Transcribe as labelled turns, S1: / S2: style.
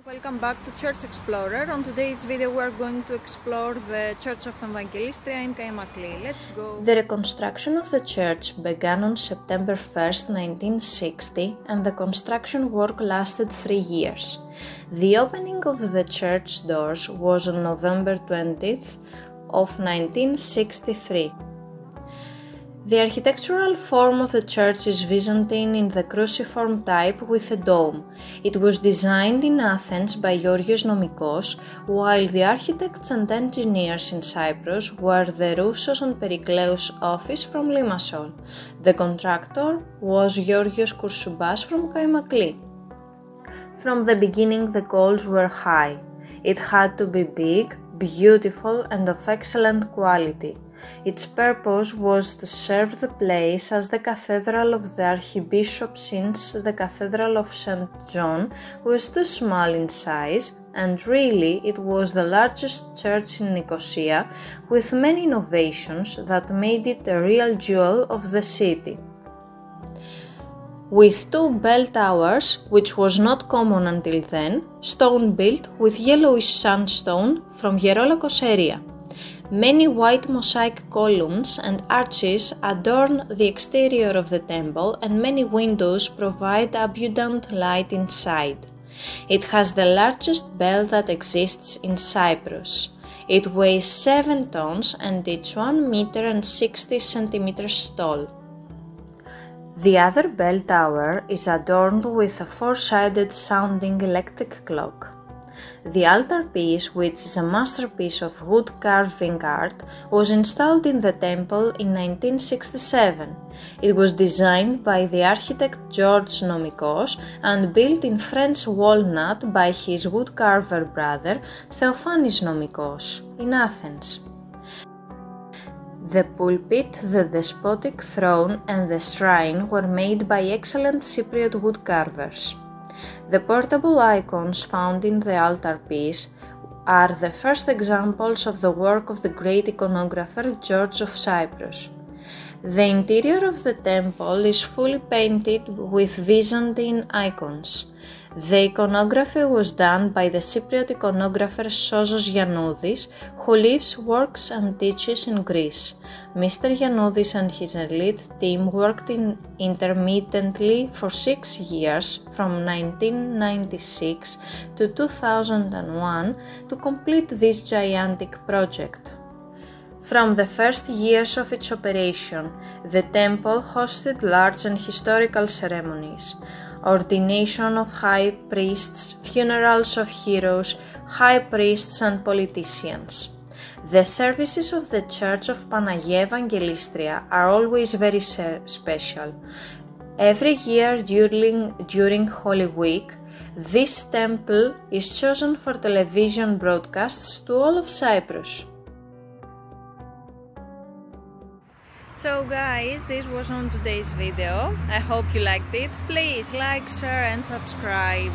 S1: Welcome back to Church Explorer. On today's video we are going to explore the Church of Evangelistria in Kaymakli. Let's go!
S2: The reconstruction of the church began on September 1st, 1960, and the construction work lasted 3 years. The opening of the church doors was on November 20th of 1963. The architectural form of the church is Byzantine in the cruciform type with a dome. It was designed in Athens by Georgios Nomikos, while the architects and engineers in Cyprus were the Roussos and Perikleous office from Limassol. The contractor was Georgios Koursoumbas from Kaymakli. From the beginning the goals were high. It had to be big, beautiful and of excellent quality. Its purpose was to serve the place as the cathedral of the archbishop, since the cathedral of St. John was too small in size, and really it was the largest church in Nicosia, with many innovations that made it a real jewel of the city. With 2 bell towers, which was not common until then, stone built with yellowish sandstone from Hierolakos area. Many white mosaic columns and arches adorn the exterior of the temple, and many windows provide abundant light inside. It has the largest bell that exists in Cyprus. It weighs 7 tons and it's 1 meter and 60 centimeters tall. The other bell tower is adorned with a 4-sided sounding electric clock. The altarpiece, which is a masterpiece of wood carving art, was installed in the temple in 1967. It was designed by the architect George Nomikos and built in French walnut by his woodcarver brother Theophanis Nomikos in Athens. The pulpit, the despotic throne and the shrine were made by excellent Cypriot woodcarvers. The portable icons found in the altarpiece are the first examples of the work of the great iconographer George of Cyprus. The interior of the temple is fully painted with Byzantine icons. The iconography was done by the Cypriot iconographer Sozos Giannoudis, who lives, works and teaches in Greece. Mr. Giannoudis and his elite team worked intermittently for 6 years, from 1996 to 2001, to complete this gigantic project. From the first years of its operation, the temple hosted large and historical ceremonies: ordination of high priests, funerals of heroes, high priests and politicians. The services of the Church of Panagia Evangelistria are always very special. Every year during Holy Week, this temple is chosen for television broadcasts to all of Cyprus.
S1: So guys, this was on today's video. I hope you liked it. Please like, share and subscribe.